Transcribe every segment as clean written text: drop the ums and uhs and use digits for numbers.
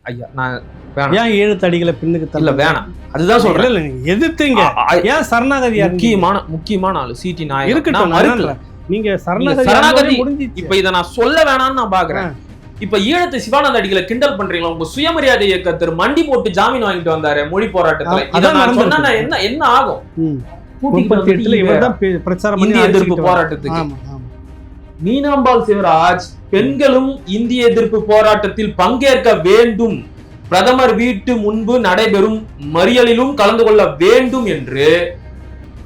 ஐயா நான் ஏன் 7 தடிகளை பின்னுக்கு இல்ல வேணாம், அதுதான் சொல்றேன். இல்ல நீங்க எதிர்த்தீங்க. ஏன் சரணாகதி முக்கியமான ஆளு சிடி நாயகம் இருக்கட்டும். நீங்க சரணாகதி இப்ப இத நான் சொல்ல வேணாம்னு நான் பாக்குறேன். இப்ப ஈழத்து சிவானந்த அடிகளை கிண்டல் பண்றீங்களா? உங்க சுயமரியாதை இயக்கத்தர் மண்டி போட்டு ஜாமீன் வாங்கிட்டு வந்தாரு மொழி போராட்டத்துல. இத நான் சொன்னா என்ன ஆகும்? 38ல இவர்தான் பிரச்சாரம் இந்திய எதிர்ப்பு போராட்டத்துக்கு. மீனாம்பாள் சிவராஜ் பெண்களும் இந்திய எதிர்ப்பு போராட்டத்தில் பங்கேற்க வேண்டும், பிரதமர் வீட்டு முன்பு நடைபெறும் மறியலிலும் கலந்து கொள்ள வேண்டும் என்று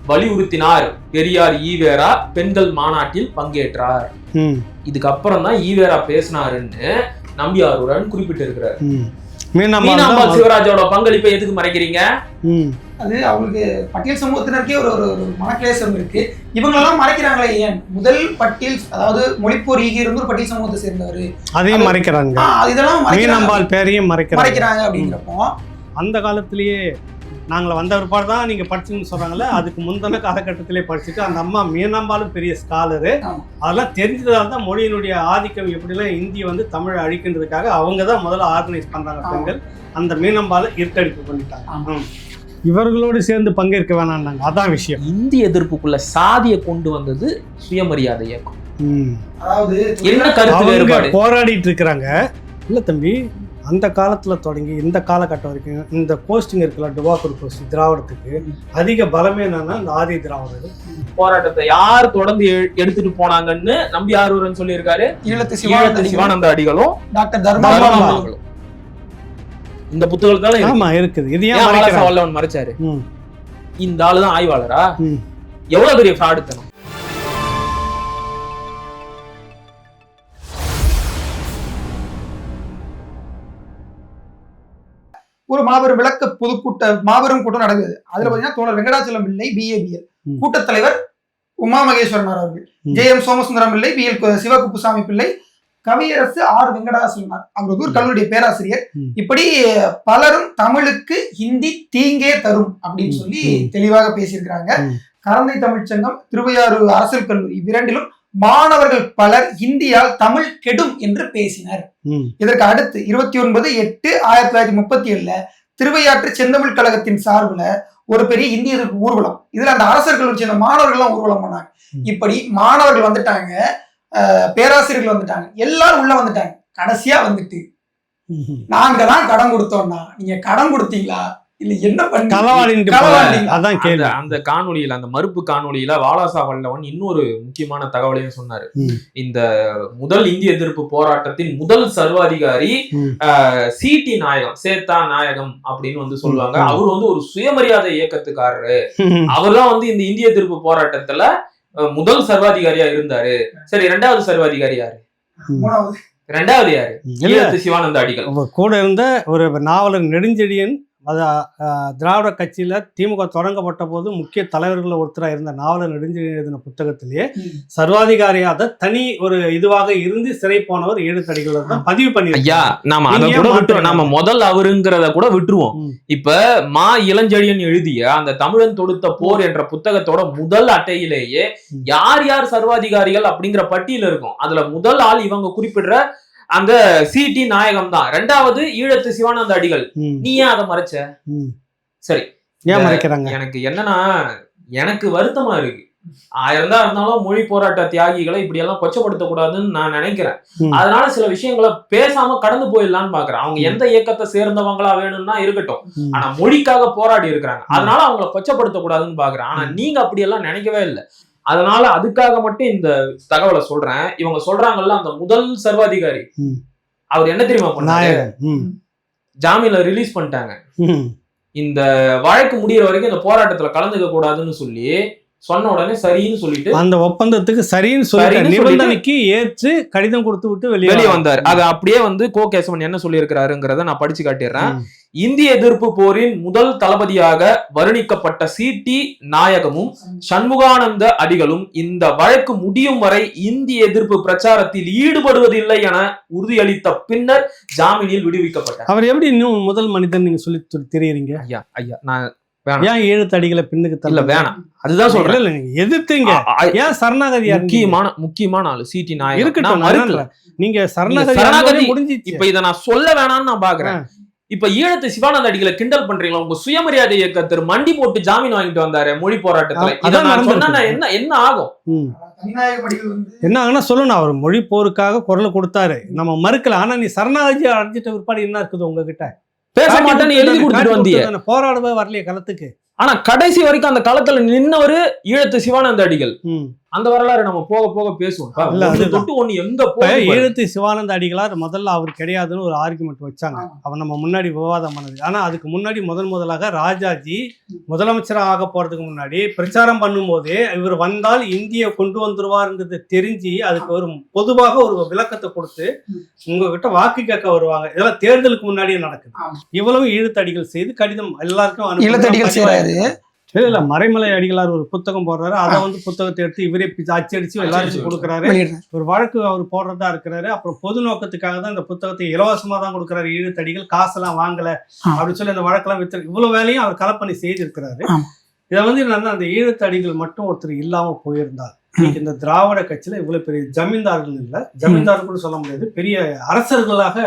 வலியுறுத்தினார். பெரியார் ஈவேரா பெண்கள் மாநாட்டில் பங்கேற்றார். இதுக்கப்புறம் தான் ஈவேரா பேசினாருன்னு நம்பியாரூரன் குறிப்பிட்டிருக்கிறார். மீனாம்பாள் சிவராஜோட பங்களிப்பை எதுக்கு மறைக்கிறீங்க? அது அவங்களுக்கு பட்டியல் சமூகத்தினருக்கே ஒரு மனக்லேசம் இருக்கு. இவங்களெல்லாம் மறைக்கிறாங்களே ஏன்? முதல் பட்டியல், அதாவது மொழிப்போர் ஈகி இருந்து ஒரு பட்டியல் சமூகத்தை சேர்ந்தவர், அதையும் மறைக்கிறாங்க. இதெல்லாம் மீனாம்பாள் பேரையும் மறைக்கிறாங்க. அப்படிங்கிறப்போ அந்த காலத்திலேயே நாங்கள் வந்த பிற்பாடு தான் நீங்கள் படிச்சுன்னு சொல்கிறாங்களே, அதுக்கு முந்தின காலகட்டத்திலே படிச்சுட்டு அந்த அம்மா மீனாம்பாலும் பெரிய ஸ்காலரு, அதெல்லாம் தெரிஞ்சதால் தான் மொழியினுடைய ஆதிக்கம் எப்படிலாம் இந்தியை வந்து தமிழை அழிக்கின்றதுக்காக அவங்க தான் முதல்ல ஆர்கனைஸ் பண்ணுறாங்க பெண்கள். அந்த மீனாம்பாலை இருட்டடிப்பு பண்ணிட்டாங்க. இவர்களோடு சேர்ந்து பங்கேற்க வேணாம்னாங்க. அதான் விஷயம். இந்திய எதிர்ப்புக்குள்ள சாதியை கொண்டு வந்தது சுயமரியாதை இயக்கம். அதாவது என்ன கருத்து வேறுபாடு போராடிட்டு இருக்கிறாங்க. இல்லை தம்பி, அந்த காலத்தில் தொடங்கி இந்த காலகட்டம் வரைக்கும் இந்த போஸ்டிங் இருக்குல்ல, டுபாக்கூர் போஸ்ட், திராவிடத்துக்கு அதிக பலமே என்னன்னா இந்த ஆதி திராவிடர்கள் போராட்டத்தை யார் தொடர்ந்து எடுத்துட்டு போனாங்கன்னு நம்பியாரூரன் சொல்லியிருக்காரு. ஈழத்து சிவானந்த அடிகளும் டாக்டர் தர்மபாலும் இந்த புத்தகத்தால இருக்குது. இது ஏன் மறைச்சாரு? இந்த ஆளுதான் ஆய்வாளரா? எவ்வளவு பெரிய ஃப்ராடுத்தனம்! ஒரு மாபெரும் விளக்க மாபெரும் கூட்டம் நடக்குது. அதுல பாத்தீங்கன்னா தோழர் வெங்கடாச்சலம் பிள்ளை BABL கூட்டத் தலைவர் உமா மகேஸ்வரன் அவர்கள், JM சோமசுந்தரம் பிள்ளை, BL சிவகுப்புசாமி பிள்ளை, கவியரசு R வெங்கடாசலனார் அவர் கல்லூரி பேராசிரியர், இப்படி பலரும் தமிழுக்கு ஹிந்தி தீங்கே தரும் அப்படின்னு சொல்லி தெளிவாக பேசியிருக்கிறாங்க. கரந்தை தமிழ்ச்சங்கம், திருவையாறு அரசியல் கல்லூரி இவ்விரண்டிலும் மாணவர்கள் பலர் இந்தியால் தமிழ் கெடும் என்று பேசினர். இதற்கு அடுத்து 29/8/1937 திருவையாற்று செந்தமிழ் கழகத்தின் சார்பில் ஒரு பெரிய இந்திய எதிர்ப்பு ஊர்வலம், இதுல அந்த அரசர் கல்லூரி சேர்ந்த மாணவர்கள் எல்லாம் ஊர்வலம் பண்ணாங்க. இப்படி மாணவர்கள் வந்துட்டாங்க, பேராசிரியர்கள் வந்துட்டாங்க, எல்லாரும் உள்ள வந்துட்டாங்க. கடைசியா வந்துட்டு நாங்க தான் கடன் கொடுத்தோம்னா நீங்க கடன் கொடுத்தீங்களா இல்ல என்ன பண்ணி அந்த காணொலியில, அந்த மறுப்பு காணொலியில வாலாசா வல்லவன் இன்னொரு முக்கியமான தகவலையும் சொன்னாரு. இந்த முதல் இந்திய எதிர்ப்பு போராட்டத்தின் முதல் சர்வாதிகாரி சிடி நாயகம், சேத்தா நாயகம் அப்படின்னு வந்து சொல்லுவாங்க. அவர் வந்து ஒரு சுயமரியாதை இயக்கத்துக்காரரு. அவர் தான் வந்து இந்த இந்திய எதிர்ப்பு போராட்டத்துல முதல் சர்வாதிகாரியா இருந்தாரு. சரி, இரண்டாவது சர்வாதிகாரி யாரு? இரண்டாவது யாரு? ஈழத்து சிவானந்த அடிகள். கூட இருந்த ஒரு நாவலர் நெடுஞ்செழியன், அது திராவிட கட்சியில திமுக தொடங்கப்பட்ட போது முக்கிய தலைவர்கள் ஒருத்தராக இருந்த நாவலர் நெடுஞ்செழியன் எழுதின புத்தகத்திலேயே சர்வாதிகாரியாக தனி ஒரு இதுவாக இருந்து சிறை போனவர் 7 தடிகள் தான் பதிவு பண்ணி. ஐயா, நாம அதை கூட விட்டுருவோம். நாம முதல் அவருங்கிறத கூட விட்டுருவோம். இப்ப மா இளஞ்செழியன் எழுதிய அந்த தமிழன் தொடுத்த போர் என்ற புத்தகத்தோட முதல் அட்டையிலேயே யார் யார் சர்வாதிகாரிகள் அப்படிங்கிற பட்டியல் இருக்கும். அதுல முதல் ஆள் இவங்க குறிப்பிடுற அந்த சிடி நாயகம் தான். ரெண்டாவது ஈழத்து சிவானந்த அடிகள். நீ ஏன் அதை மறைச்ச? சரி, ஏன் மறைக்கிறாங்க? எனக்கு என்னன்னா, எனக்கு வருத்தமா இருக்கு. 1000 தான் இருந்தாலும் மொழி போராட்ட தியாகிகளை இப்படி எல்லாம் கொச்சப்படுத்தக்கூடாதுன்னு நான் நினைக்கிறேன். அதனால சில விஷயங்களை பேசாம கடந்து போயிடலான்னு பாக்குறேன். அவங்க எந்த இயக்கத்தை சேர்ந்தவங்களா வேணும்னா இருக்கட்டும், ஆனா மொழிக்காக போராடி இருக்கிறாங்க, அதனால அவங்களை கொச்சப்படுத்தக்கூடாதுன்னு பாக்குறேன். ஆனா நீங்க அப்படி எல்லாம் நினைக்கவே இல்லை. அதனால அதுக்காக மட்டும் இந்த தகவலை சொல்றேன். இவங்க சொல்றாங்கல்ல, அந்த முதல் சர்வாதிகாரி அவர் என்ன தெரியுமா பண்ணாரு? ஜாமீன்ல ரிலீஸ் பண்ணிட்டாங்க. இந்த வழக்கு முடிகிற வரைக்கும் இந்த போராட்டத்துல கலந்துக்க கூடாதுன்னு சொல்லி சொன்ன உடனே சரின்னு சொல்லிட்டு அந்த ஒப்பந்தத்துக்கு சரின்னு சொல்லி நிபந்தனைக்கு ஏற்று கடிதம் கொடுத்து விட்டு வெளியே வந்தார். அது அப்படியே வந்து கோ கேசவன் என்ன சொல்லி இருக்கிறாருங்கிறத நான் படிச்சு காட்டிடுறேன். இந்திய எதிர்ப்பு போரின் முதல் தளபதியாக வருணிக்கப்பட்ட சிடி நாயகமும் சண்முகானந்த அடிகளும் இந்த வழக்கு முடியும் வரை இந்திய எதிர்ப்பு பிரச்சாரத்தில் ஈடுபடுவதில்லை என உறுதியளித்த பின்னர் ஜாமீனில் விடுவிக்கப்பட்டார். அவர் எப்படி இன்னும் முதல் மனிதன் நீங்க சொல்லி தெரியுறீங்க? ஐயா நான் ஏன் ஈழத்தடிகளை பின்னுக்கு இல்ல வேணாம், அதுதான் சொல்றேன். இல்ல நீங்க எதிர்த்தீங்க, ஏன் சரணாகதியா முக்கியமான ஆளு சிடி நாயகன் இருக்கட்டும். நீங்க சரணாகதி முடிஞ்சிச்சு. இப்ப இத நான் சொல்ல வேணாம்னு நான் பாக்குறேன். இப்ப ஈழத்து சிவானந்த அடிகளை கிண்டல் பண்றீங்களா? உங்க சுயமரியாதை இயக்கத்தர் மண்டி போட்டு ஜாமீன் வாங்கிட்டு வந்தாரு மொழி போராட்டத்துல. இத நான் சொன்னா என்ன ஆகும்? என்ன ஆகுனா சொல்லணும், அவர் மொழி போருக்காக குரல் கொடுத்தாரு, நம்ம மறுக்கல. ஆனா நீ சரணாகதி அடைஞ்சிட்ட பிற்பாடு என்ன இருக்குது உங்ககிட்ட? பேச மாட்டேன்னு எழுதி கொடுத்துட்டு வந்தீங்க. போராடவே வரலையே களத்துக்கு. ஆனா கடைசி வரைக்கும் அந்த களத்துல நின்னவரு ஈழத்து சிவானந்த அடிகள். அந்த வரலாறு நம்ம போக போக பேசுவோம். ஈழத்து சிவானந்த அடிகளார் முதல்ல அவர் கிடையாதுன்னு ஒரு ஆர்குமெண்ட் வச்சாங்க. அவன் நம்ம முன்னாடி விவாதம் பண்ணது. ஆனா அதுக்கு முன்னாடி முதலாக ராஜாஜி முதலமைச்சராக ஆக போறதுக்கு முன்னாடி பிரச்சாரம் பண்ணும் போதே இவர் வந்தால் இந்திய கொண்டு வந்துருவார்ன்றது தெரிஞ்சு அதுக்கு ஒரு பொதுவாக ஒரு விளக்கத்தை கொடுத்து உங்ககிட்ட வாக்கு கேட்க வருவாங்க. இதெல்லாம் தேர்தலுக்கு முன்னாடியே நடக்குது. இவ்வளவு ஈழத்தடிகள் செய்து கடிதம் எல்லாருக்கும் இல்ல மறைமலை அடிகளார் ஒரு புத்தகம் போடுறாரு. அதை புத்தகத்தை எடுத்து இவரே அச்சடிச்சு எல்லாருக்கும் கொடுக்குறாரு. ஒரு வழக்கு அவர் போடுறதா இருக்கிறாரு. அப்புறம் பொது நோக்கத்துக்காக தான் இந்த புத்தகத்தை இலவசமா தான் கொடுக்குறாரு. ஈழத்தடிகள் காசெல்லாம் வாங்கல அப்படின்னு சொல்லி அந்த வழக்கெல்லாம் வித்து இவ்வளவு வேலையும் அவர் களப்பணி செய்திருக்கிறாரு. இதை என்னன்னா அந்த ஈழத்தடிகள் மட்டும் ஒருத்தர் இல்லாம போயிருந்தார் இந்த திராவிட கட்சியில இவ்வளவு பெரிய ஜமீன்தார்கள் இல்ல, ஜமீன்தார்கள் சொல்ல முடியாது, பெரிய அரசர்களாக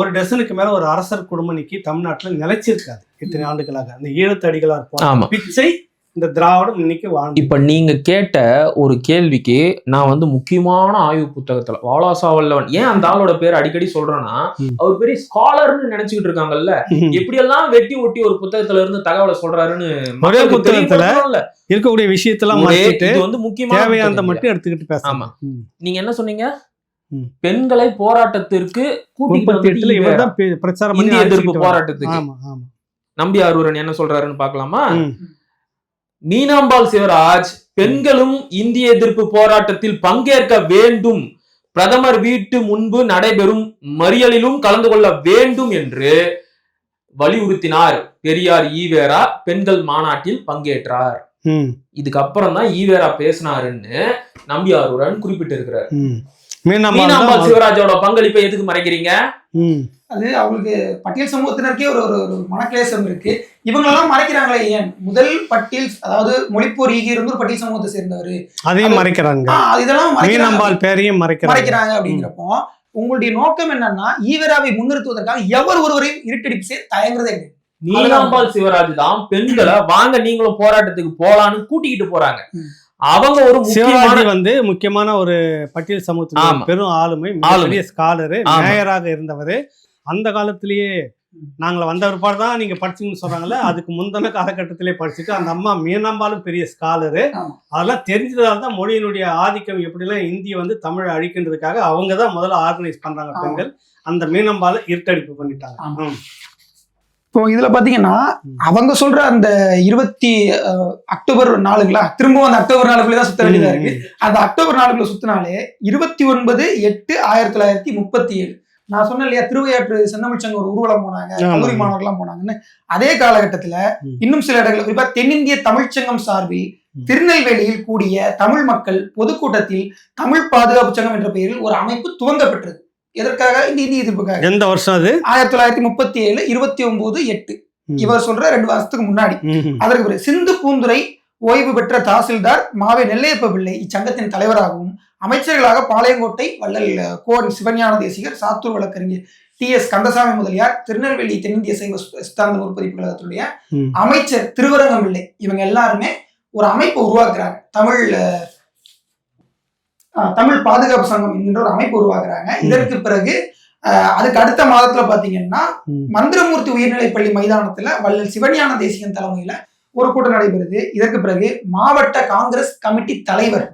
ஒரு டசனுக்கு மேல ஒரு அரசர் குடும்பம் இன்னைக்கு தமிழ்நாட்டுல நிலைச்சிருக்காது. இத்தனை ஆண்டுகளாக அந்த ஈழத்தடிகளார் பிச்சை இந்த திராவிடம் இன்னைக்கு வாழ்ந்து. இப்ப நீங்க கேட்ட ஒரு கேள்விக்கு நான் முக்கியமான ஆய்வு புத்தகத்துல வாலாசாவல்லவன், ஏன் அந்த ஆளோட பேர் அடிக்கடி சொல்றேன்னா அவர் பெரிய ஸ்காலர்னு நினைச்சுக்கிட்டு இருக்காங்கல்ல, எப்படி எல்லாம் வெட்டி ஒட்டி ஒரு புத்தகத்துல இருந்து தகவலை சொல்றாருன்னு ஒரே புத்தகத்துல இருக்கக்கூடிய விஷயத்தெல்லாம் முக்கியமான தேவையானதை மட்டும் எடுத்துக்கிட்டு பேச. ஆமா, நீங்க என்ன சொன்னீங்க? பெண்களை போராட்டத்திற்கு பிரச்சாரம் இந்திய எதிர்ப்பு போராட்டத்துக்கு நம்பியாரூரன் என்ன சொல்றாருன்னு பாக்கலாமா? மீனாம்பாள் சிவராஜ் பெண்களும் இந்திய எதிர்ப்பு போராட்டத்தில் பங்கேற்க வேண்டும், பிரதமர் வீட்டு முன்பு நடைபெறும் மறியலிலும் கலந்து கொள்ள வேண்டும் என்று வலியுறுத்தினார். பெரியார் ஈவேரா பெண்கள் மாநாட்டில் பங்கேற்றார். இதுக்கப்புறம் தான் ஈவேரா பேசினாருன்னு நம்பியாரூரன் குறிப்பிட்டு இருக்கிறார். மீனாம்பாள் சிவராஜோட பங்களிப்பை எதுக்கு மறைக்கிறீங்க? அது அவங்களுக்கு பட்டியல் சமூகத்தினருக்கே ஒரு மனக்லேசம் இருக்கு. இவங்களெல்லாம் மறைக்கிறாங்களே ஏன்? முதல் பட்டியல், அதாவது மொழிப்போர் ஈகிருந்து ஒரு பட்டியல் சமூகத்தை சேர்ந்தவர், அதையும் மறைக்கிறாங்க. இதெல்லாம் மறைக்கிறாங்க. அப்படிங்கிறப்போ உங்களுடைய நோக்கம் என்னன்னா ஈவேராவை முன்னிறுத்துவதற்காக எவர் ஒருவரையும் இருட்டடிப்பு செய்ய தயங்குறதே இல்லை. மீனாம்பாள் சிவராஜ் தான் பெண்களை வாங்க நீங்களும் போராட்டத்துக்கு போலான்னு கூட்டிக்கிட்டு போறாங்க. அவங்க ஒரு முக்கியமான ஒரு பட்டியல் சமூகத்தின் பெரும் ஆளுமை, ஸ்காலரு, மேயராக இருந்தவர். அந்த காலத்திலேயே நாங்கள் வந்த பிற்பாடு தான் நீங்க படிச்சுன்னு சொல்றாங்கல்ல, அதுக்கு முந்தின காலகட்டத்திலே படிச்சுட்டு அந்த அம்மா மீனாம்பாலும் பெரிய ஸ்காலரு. அதெல்லாம் தெரிஞ்சதால தான் மொழியினுடைய ஆதிக்கம் எப்படிலாம் இந்திய தமிழை அழிக்கின்றதுக்காக அவங்க தான் முதல்ல ஆர்கனைஸ் பண்றாங்க பெண்கள். அந்த மீனாம்பால இருட்டடிப்பு பண்ணிட்டாங்க. இப்போ இதுல பாத்தீங்கன்னா அவங்க சொல்ற அந்த 20 அக்டோபர் நாளுங்களா, திரும்பவும் அந்த அக்டோபர் நாளுக்குள்ளதான் சுத்த வேண்டியதா இருக்கு. அந்த அக்டோபர் நாளுக்குள்ள சுத்தினாலே 29/8/1937 நான் சொன்னேன் இல்லையா, திருவையாற்று செந்தமிழ்ச்சங்க ஒரு ஊர்வலம் போனாங்க, கல்லூரி மாணவர்கள்லாம் போனாங்கன்னு. அதே காலகட்டத்துல இன்னும் சில இடங்கள், குறிப்பா தென்னிந்திய தமிழ்ச்சங்கம் சார்பில் திருநெல்வேலியில் கூடிய தமிழ் மக்கள் பொதுக்கூட்டத்தில் தமிழ் பாதுகாப்பு சங்கம் என்ற பெயரில் ஒரு அமைப்பு துவங்கப்பட்டது. எதற்காக? இந்த இந்திய எதிர்ப்புக்காக. எந்த வருஷம் அது? 1937 29/8. இவர் சொல்ற 2 வருஷத்துக்கு முன்னாடி. அதற்கு பிறகு சிந்து பூந்துரை ஓய்வு பெற்ற தாசில்தார் மாவே நெல்லையப்ப பிள்ளை இச்சங்கத்தின் தலைவராகவும், அமைச்சர்களாக பாளையங்கோட்டை வள்ளல் கோன் சிவஞான தேசிகர், சாத்தூர் வழக்கறிஞர் TS கந்தசாமி முதலியார், திருநெல்வேலி தென்னிந்திய சைவ சித்தாந்த நூற்பதிப்பு கழகத்துடைய அமைச்சர் திருவரங்கம் பிள்ளை, இவங்க எல்லாருமே ஒரு அமைப்பு உருவாக்குறாங்க. தமிழ் பாதுகாப்பு சங்கம் என்கின்ற ஒரு அமைப்பு உருவாக்குறாங்க. இதற்கு பிறகு அதுக்கு அடுத்த மாதத்துல பாத்தீங்கன்னா மந்திரமூர்த்தி உயர்நிலைப்பள்ளி மைதானத்துல வள்ளல் சிவஞான தேசிகன் தலைமையில ஒரு கூட்டம் நடைபெறுது. இதற்கு பிறகு மாவட்ட காங்கிரஸ் கமிட்டி தலைவர்,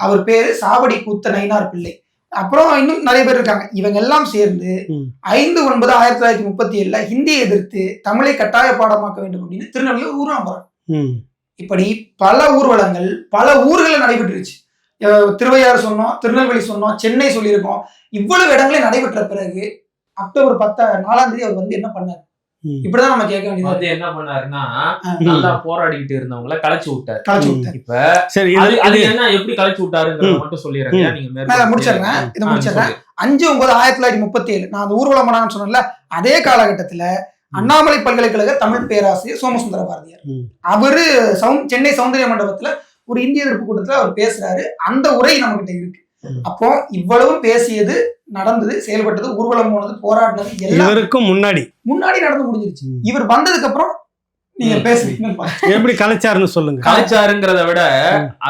அவர் பேரு சாவடி கூத்த நயினார் பிள்ளை, அப்புறம் இன்னும் நிறைய பேர் இருக்காங்க. இவங்க எல்லாம் சேர்ந்து 5/9/1937 ஹிந்தியை எதிர்த்து தமிழை கட்டாய பாடமாக்க வேண்டும் அப்படின்னு திருநெல்வேலி ஊர்வலம் போறாங்க. இப்படி பல ஊர்வலங்கள் பல ஊர்களில் நடைபெற்றுருச்சு. திருவையாறு சொன்னோம், திருநெல்வேலி சொன்னோம், சென்னை சொல்லியிருக்கோம். இவ்வளவு இடங்களே நடைபெற்ற பிறகு அக்டோபர் 4 அவர் என்ன பண்ணாரு? இப்படிதான் நம்ம கேட்க வேண்டியது. என்ன பண்ணாருன்னா, நல்லா போராடிக்கிட்டு இருந்தவங்களை கலைச்சு விட்டாரு. இப்ப சரி, அது என்ன எப்படி கலைச்சு விட்டாருங்கிறத மட்டும் சொல்லிடுறேன். நீங்க முடிச்சிடுறேன், இதை முடிச்சிடுறேன். 5/9/1937 நான் அந்த ஊர்வலம் பண்ணான்னு சொன்னேன்ல, அதே காலகட்டத்துல அண்ணாமலை பல்கலைக்கழக தமிழ் பேராசிரியர் சோமசுந்தர பாரதியார். அவரு சென்னை சௌந்தரிய மண்டபத்துல ஒரு இந்திய எதிர்ப்பு கூட்டத்துல அவர் பேசுறாரு. அந்த உரை நம்ம கிட்ட இருக்கு. அப்போ இவ்வளவும் பேசியது, நடந்தது, செயல்பட்டது, ஊர்வலம் போனது, போராடினது எல்லாருக்கும் முன்னாடி நடந்து முடிஞ்சிருச்சு. இவர் வந்ததுக்கு அப்புறம் நீங்க பேசுறீங்க எப்படி கலைச்சாருன்னு சொல்லுங்க. கலைச்சாருங்கிறத விட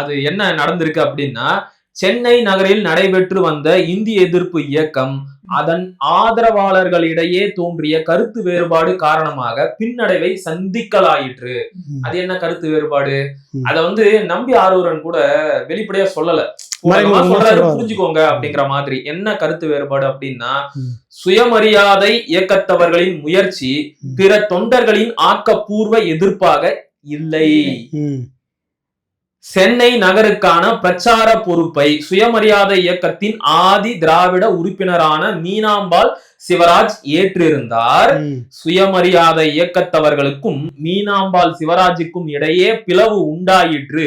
அது என்ன நடந்திருக்கு அப்படின்னா, சென்னை நகரில் நடைபெற்று வந்த இந்திய எதிர்ப்பு இயக்கம் அதன் ஆதரவாளர்களிடையே தோன்றிய கருத்து வேறுபாடு காரணமாக பின்னடைவை சந்திக்கலாயிற்று. அது என்ன கருத்து வேறுபாடு? அத நம்பி ஆரூரன் கூட வெளிப்படையா சொல்லல, சொல்றாரு புரிஞ்சுக்கோங்க அப்படிங்கிற மாதிரி. என்ன கருத்து வேறுபாடு அப்படின்னா, சுயமரியாதை இயக்கத்தவர்களின் முயற்சி பிற தொண்டர்களின் ஆக்கப்பூர்வ எதிர்ப்பாக இல்லை. சென்னை நகருக்கான பிரச்சார பொறுப்பை சுயமரியாதை இயக்கத்தின் ஆதி திராவிட உறுப்பினரான மீனாம்பாள் சிவராஜ் ஏற்றிருந்தார். சுயமரியாதை இயக்கத்தவர்களுக்கும் மீனாம்பாள் சிவராஜுக்கும் இடையே பிளவு உண்டாயிற்று.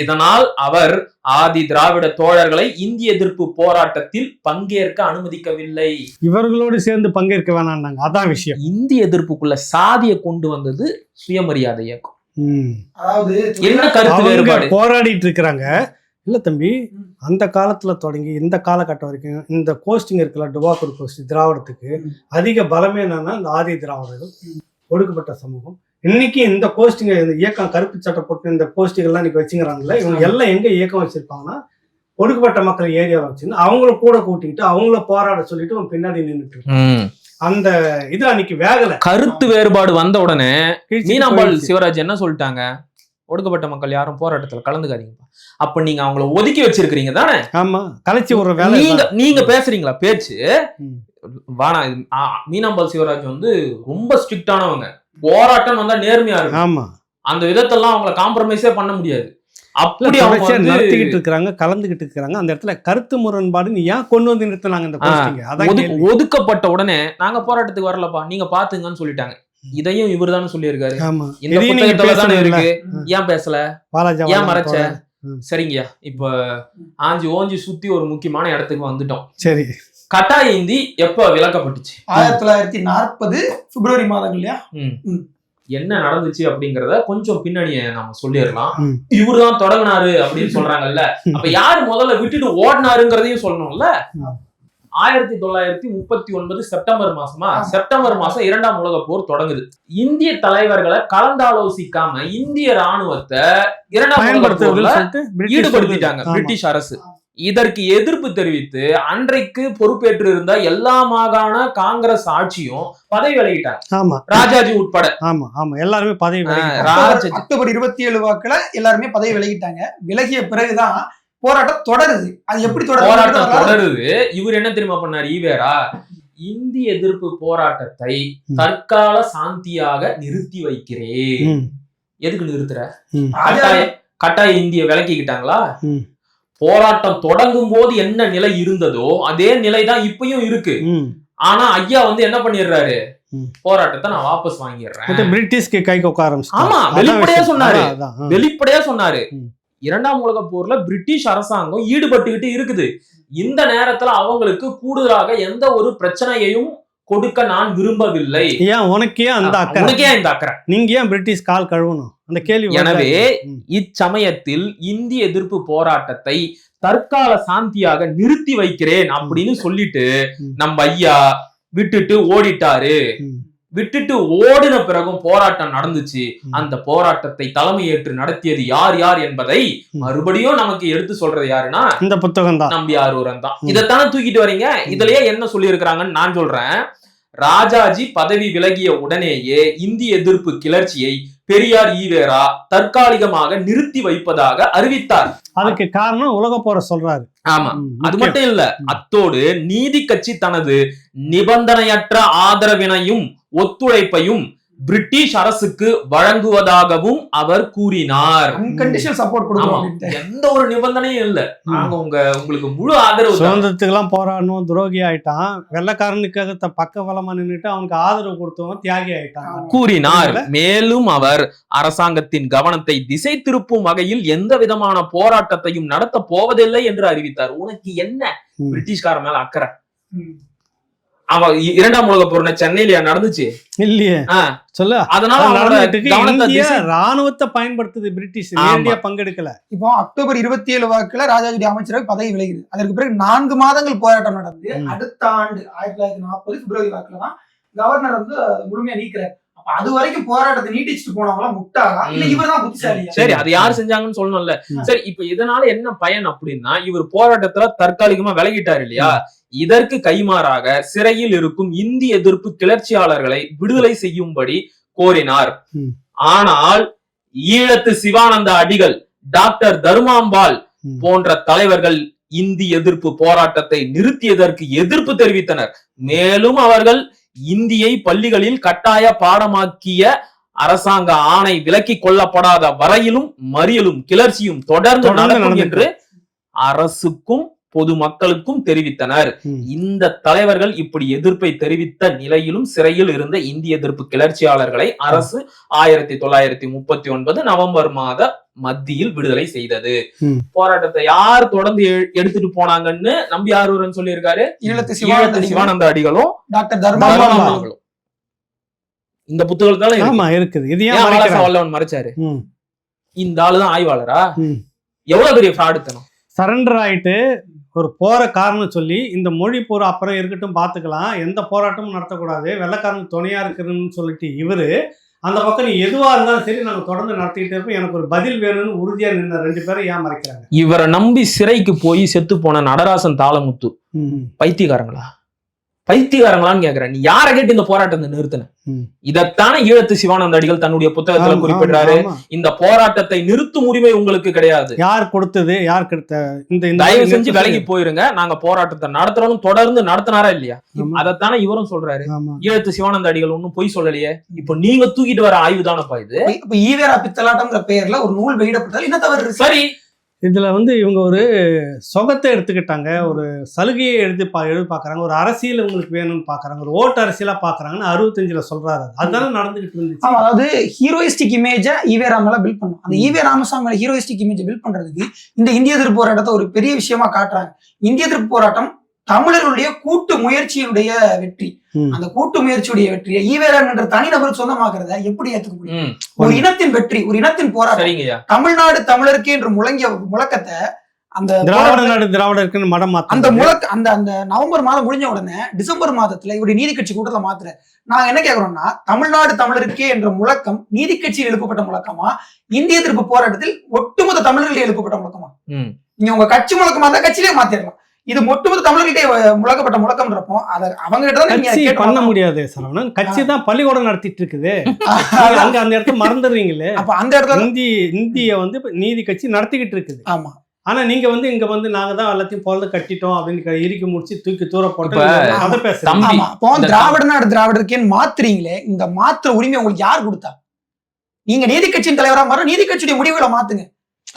இதனால் அவர் ஆதி திராவிட தோழர்களை இந்திய எதிர்ப்பு போராட்டத்தில் பங்கேற்க அனுமதிக்கவில்லை. இவர்களோடு சேர்ந்து பங்கேற்க வேணாம், அதான் விஷயம். இந்திய எதிர்ப்புக்குள்ள சாதியை கொண்டு வந்தது சுயமரியாதை இயக்கம். அதாவது என்ன கருத்து வேறுபாடு? போராடிட்டு இருக்கிறாங்க. இல்ல தம்பி, அந்த காலத்துல தொடங்கி இந்த காலகட்டம் வரைக்கும் இந்த கோஸ்டிங் இருக்குல்ல, டுபாக்கூர் கோஸ்டிங், திராவிடத்துக்கு அதிக பலமே என்னன்னா இந்த ஆதி திராவிடர்கள், ஒடுக்கப்பட்ட சமூகம். இன்னைக்கு இந்த கோஸ்டிங் இயக்கம் கருப்பு சட்டை போட்டு இந்த கோஷ்டிகள்லாம் இன்னைக்கு வச்சுக்கிறாங்கல்ல, இவங்க எல்லாம் எங்க இயக்கம் வச்சிருப்பாங்கன்னா ஒடுக்கப்பட்ட மக்கள் ஏரியாவை வச்சுருந்து அவங்கள கூட கூட்டிக்கிட்டு அவங்கள போராட சொல்லிட்டு பின்னாடி நின்றுட்டு அந்த இது அன்னைக்கு வேகல. கருத்து வேறுபாடு வந்த உடனே மீனாம்பாள் சிவராஜ் என்ன சொல்லிட்டாங்க, ஒடுக்கப்பட்ட மக்கள் யாரும் போராட்டத்துல கலந்துக்காதீங்க. அப்ப நீங்க அவங்கள ஒதுக்கி வச்சிருக்கீங்க தானே? ஆமா, கலைச்சி ஒரு வேலை. நீங்க பேசுறீங்களா பேச்சு? வானா மீனாம்பாள் சிவராஜ் ரொம்ப ஸ்ட்ரிக்டானவங்க. போராட்டம் வந்தா நேர்மையா இருக்கு. ஆமா, அந்த விதத்தெல்லாம் அவங்களை காம்ப்ரமைஸே பண்ண முடியாது. அப்படி அவங்க நடத்திக்கிட்டு இருக்காங்க, கலந்துகிட்டு இருக்காங்க. அந்த இடத்துல கருத்து முரண்பாடு ஏன் கொண்டு வந்து நிறுத்தினாங்க? இந்த ஒதுக்கப்பட்ட உடனே நாங்க போராட்டத்துக்கு வரலப்பா, நீங்க பாத்துங்கன்னு சொல்லிட்டாங்க. இதையும் இவர் தானே சொல்லியிருக்காரு. இந்த புத்தகத்துல தானே இருக்கு. ஏன் பேசல, ஏன் மறைச்ச? சரிங்கய்யா, இப்ப ஆஞ்சி ஓஞ்சி சுத்தி ஒரு முக்கியமான இடத்துக்கு வந்துட்டோம். சரி, கட்டாய இந்தி எப்ப விலக்கப்பட்டுச்சு? 1940 பிப்ரவரி மாதம் இல்லையா? என்ன நடந்துச்சு அப்படிங்கறத கொஞ்சம் பின்னணியை நாம சொல்லிடலாம். இவருதான் தொடங்கினாரு அப்படின்னு சொல்றாங்கல்ல, அப்ப யாரு முதல்ல விட்டுட்டு ஓடினாருங்கிறதையும் சொல்லணும்ல. 1939 செப்டம்பர் மாசம் 2ஆம் உலக போர் தொடங்குது. இந்திய தலைவர்களை கலந்தாலோசிக்காம இந்திய ராணுவத்தை 2ஆம் உலக போர்ல ஈடுபடுத்திட்டாங்க பிரிட்டிஷ் அரசு. இதற்கு எதிர்ப்பு தெரிவித்து அன்றைக்கு பொறுப்பேற்று இருந்த எல்லா மாகாண காங்கிரஸ் ஆட்சியும் பதவி விலகிட்டாங்க, ராஜாஜி உட்பட. எல்லாருமே பதவி அக்டோபர் 27 வாக்குல எல்லாருமே பதவி விலகிட்டாங்க. விலகிய பிறகுதான் போராட்டம் தொடருது. அது எப்படி போராட்டம் தொடருது? இவர் என்ன தெரியுமா பண்ணாரு ஈவேரா? இந்திய எதிர்ப்பு போராட்டத்தை தற்கால சாந்தியாக நிறுத்தி வைக்கிறேன். எதுக்கு நிறுத்துற? கட்டாய இந்திய விலக்கிக்கிட்டாங்களா? போராட்டம் தொடங்கும் போது என்ன நிலை இருந்ததோ அதே நிலைதான் இப்பயும் இருக்கு. ஆனா ஐயா என்ன பண்ணிடுறாரு, போராட்டத்தை நான் வாபஸ் வாங்கிடுறேன். பிரிட்டிஷ்க்கு கை கொக்க ஆரம்பிச்சு. ஆமா, வெளிப்படையா சொன்னாரு. 2ஆம் உலக போர்ல பிரிட்டிஷ் அரசாங்கம் ஈடுபட்டுக்கிட்டு இருக்குது. இந்த நேரத்துல அவங்களுக்கு கூடுதலாக எந்த ஒரு பிரச்சனையையும் கொடுக்க நான் விரும்பவில்லை. ஏன் உனக்கே அந்த அக்கறை? நீங்க ஏன் பிரிட்டிஷ் கால் கழுவணும் அந்த கேள்வி. எனவே இச்சமயத்தில் இந்திய எதிர்ப்பு போராட்டத்தை தற்கால சாந்தியாக நிறுத்தி வைக்கிறேன் அப்படின்னு சொல்லிட்டு நம்ம ஐயா விட்டுட்டு ஓடிட்டாரு. விட்டுட்டு ஓடின பிறகும் போராட்டம் நடந்துச்சு. அந்த போராட்டத்தை தலைமையேற்று நடத்தியது யார் யார் என்பதை மறுபடியும் நமக்கு எடுத்து சொல்றது யாருன்னா இந்த புத்தகம் தான், நம்பி ஆரூரன் தான். இதைத்தானே தூக்கிட்டு வரீங்க. இதுலயே என்ன சொல்லி இருக்கிறாங்கன்னு நான் சொல்றேன். ராஜாஜி பதவி விலகிய உடனேயே இந்திய எதிர்ப்பு கிளர்ச்சியை பெரியார் ஈவேரா தற்காலிகமாக நிறுத்தி வைப்பதாக அறிவித்தார். அதுக்கு காரணம் உலக போற சொல்றாரு. ஆமா, அது மட்டும் இல்ல, அத்தோடு நீதி கட்சி தனது நிபந்தனையற்ற ஆதரவினையும் ஒத்துழைப்பையும் பிரிட்டிஷ் அரசுக்கு வழங்குவதாகவும் அவர் கூறினார். எந்த ஒரு நிபந்தனையும் இல்ல, நாங்க உங்களுக்கு முழு ஆதரவு. சுதந்திரத்துக்கு எல்லாம் போராடணும், துரோகி ஆயிட்டான், வெள்ளக்காரனுக்காக பக்க பலமா நின்றுட்டு அவனுக்கு ஆதரவு கொடுத்தவன் தியாகி ஆயிட்டான் கூறினார். மேலும் அவர் அரசாங்கத்தின் கவனத்தை திசை திருப்பும் வகையில் எந்த விதமான போராட்டத்தையும் நடத்த போவதில்லை என்று அறிவித்தார். உனக்கு என்ன பிரிட்டிஷ்கார மேல அக்கறை? அவன் இரண்டாம் உலக போர் சென்னையிலயா நடந்துச்சு இல்லையே சொல்ல. அதனால இந்தியா ராணுவத்தை பயன்படுத்துது, பிரிட்டிஷ் நேரடியா பங்கெடுக்கல. இப்போ அக்டோபர் 27 வாக்குல ராஜாஜி அமைச்சரவை பதவி விலகுது. அதற்கு பிறகு 4 மாதங்கள் போராட்டம் நடந்து அடுத்த ஆண்டு 1940 பிப்ரவரி வாக்குல தான் கவர்னர் வந்து முழுமையா நீக்கிறார். அப்ப அது வரைக்கும் போராட்டத்தை நீட்டிச்சுட்டு போனவங்களா முட்டாளா இல்ல இவர்தான் புத்திசாலியா? சரி, அது யாரு செஞ்சாங்கன்னு சொல்லணும்ல. சரி, இப்ப இதனால என்ன பயன் அப்படின்னா, இவர் போராட்டத்துல தற்காலிகமா விலகிட்டாரு இல்லையா? இதற்கு கைமாறாக சிறையில் இருக்கும் இந்திய எதிர்ப்பு கிளர்ச்சியாளர்களை விடுதலை செய்யும்படி கோரினார். ஆனால் ஈழத்து சிவானந்த அடிகள், டாக்டர் தர்மாம்பாள் போன்ற தலைவர்கள் இந்திய எதிர்ப்பு போராட்டத்தை நிறுத்தியதற்கு எதிர்ப்பு தெரிவித்தனர். மேலும் அவர்கள் இந்தியை பள்ளிகளில் கட்டாய பாடமாக்கிய அரசாங்க ஆணை விலக்கி கொள்ளப்படாத வரையிலும் மறியலும் கிளர்ச்சியும் தொடர்ந்து நடக்கும் என்று அரசுக்கும் பொதுமக்களுக்கும் தெரிவித்தனர். இந்த தலைவர்கள் இப்படி எதிர்ப்பை தெரிவித்த நிலையிலும் சிறையில் இருந்த இந்திய எதிர்ப்பு கிளர்ச்சியாளர்களை அரசு 1939 நவம்பர் மாத மத்தியில் விடுதலை செய்தது. போராட்டத்தை யார் தொடர்ந்து எடுத்துட்டு போனாங்கன்னு நம்பியார் சொல்லி இருக்காரு, ஈழத்து சிவானந்த அடிகளும் டாக்டர் தர்மாம்பாளும். இந்த புத்தகத்தால இருக்குது. வல்லவன் மறைச்சாரு. இந்த ஆளுதான் ஆய்வாளரா? எவ்வளவு பெரிய ஃப்ராடுத்தனம். சரண்டர் ஆயிட்டு ஒரு போற காரணம் சொல்லி இந்த மொழி போற அப்புறம் இருக்கட்டும் பாத்துக்கலாம், எந்த போராட்டமும் நடத்தக்கூடாது, வெள்ளக்காரன் துணையா இருக்குன்னு சொல்லிட்டு இவரு அந்த பக்கம் நீ எதுவா இருந்தாலும் சரி நாங்க தொடர்ந்து நடத்திக்கிட்டே இருப்போம், எனக்கு ஒரு பதில் வேணும்னு உறுதியா நின்ன 2 பேரும் ஏன் மறைக்கிறாங்க? இவரை நம்பி சிறைக்கு போய் செத்து போன நடராசன் தாளமுத்து பைத்தியக்காரங்களான்னு கேக்குறேன். நீ யார கேட்டு இந்த போராட்டத்தை நிறுத்தின? இதத்தானே ஈழத்து சிவானந்த அடிகள் தன்னுடைய புத்தகத்துல குறிப்பிடுறாரு. இந்த போராட்டத்தை நிறுத்தும் உரிமை உங்களுக்கு கிடையாது. யார் கொடுத்தது? யார் கொடுத்த? தயவு செஞ்சு விலகி போயிருங்க, நாங்க போராட்டத்தை நடத்துறோம். தொடர்ந்து நடத்தினாரா இல்லையா? அதத்தானே இவரும் சொல்றாரு. ஈழத்து சிவானந்த அடிகள் ஒன்னும் பொய் சொல்லலையே. இப்ப நீங்க தூக்கிட்டு வர ஆய்வு தானப்பா இது. இப்ப ஈவேரா பித்தலாட்டம்ங்கிற பெயர்ல ஒரு நூல் வெளியிடப்பட்டது என்ன தவறு? சரி, இதுல இவங்க ஒரு சொகத்தை எடுத்துக்கிட்டாங்க, ஒரு சலுகையை எழுதி பாக்குறாங்க, ஒரு அரசியல் உங்களுக்கு வேணும்னு பாக்குறாங்க, ஒரு ஓட்டு அரசியலா பாக்குறாங்கன்னு 65ல சொல்றாரு. அதுதானே நடந்துகிட்டு இருந்துச்சு. அதாவது ஹீரோயிஸ்டிக் இமேஜ ஈவே ராமல பில்ட் பண்ணும். அந்த E V Ramasamy heroistic image build பண்றதுக்கு இந்த இந்திய எதிர்ப்பு போராட்டத்தை ஒரு பெரிய விஷயமா காட்டுறாங்க. இந்திய எதிர்ப்பு போராட்டம் தமிழர்களுடைய கூட்டு முயற்சியுடைய வெற்றி. அந்த கூட்டு முயற்சியுடைய வெற்றியை ஈவேரன் என்ற தனிநபருக்கு சொந்தமாக்குறத எப்படி ஏத்துக்க முடியும்? ஒரு இனத்தின் வெற்றி, ஒரு இனத்தின் போராட்டம். தமிழ்நாடு தமிழருக்கு என்று முழங்கிய முழக்கத்தை அந்த திராவிடருக்கு மடம் அந்த நவம்பர் மாதம் முடிஞ்ச உடனே டிசம்பர் மாதத்துல இவருடைய நீதி கட்சி கூட்டத்தை மாத்துற. நாங்க என்ன கேக்குறோம்னா, தமிழ்நாடு தமிழருக்கே என்ற முழக்கம் நீதி கட்சியில் எழுப்பப்பட்ட முழக்கமா, இந்திய எதிர்ப்பு போராட்டத்தில் ஒட்டுமொத்த தமிழர்களே எழுப்பப்பட்ட முழக்கமா? நீங்க உங்க கட்சி முழக்கமா இருந்தா கட்சியிலே மாத்திரலாம். இது ஒட்டுமொத்த தமிழர்கிட்டே முழக்கப்பட்ட முழக்கம்ன்றப்போ அதை அவங்க கிட்ட பண்ண முடியாது. சரவணன், கட்சி தான் பள்ளிக்கூடம் நடத்திட்டு இருக்குது. அங்க அந்த இடத்துல மறந்துடுறீங்களே. அப்ப அந்த இடத்துல இந்திய நீதி கட்சி நடத்திக்கிட்டு இருக்குது. ஆமா. ஆனா நீங்க இங்க நாங்க தான் எல்லாத்தையும் பொழுது கட்டிட்டோம் அப்படின்னு இறுக்கி முடிச்சு தூக்கி தூர போட்டு அதை பேசுறோம். திராவிட நாடு திராவிடருக்கேன்னு மாத்துறீங்களே, இந்த மாத்திர உரிமை உங்களுக்கு யார் கொடுத்தா? நீங்க நீதி கட்சியின் தலைவரா மாற நீதி கட்சியுடைய முடிவுகளை மாத்துங்க.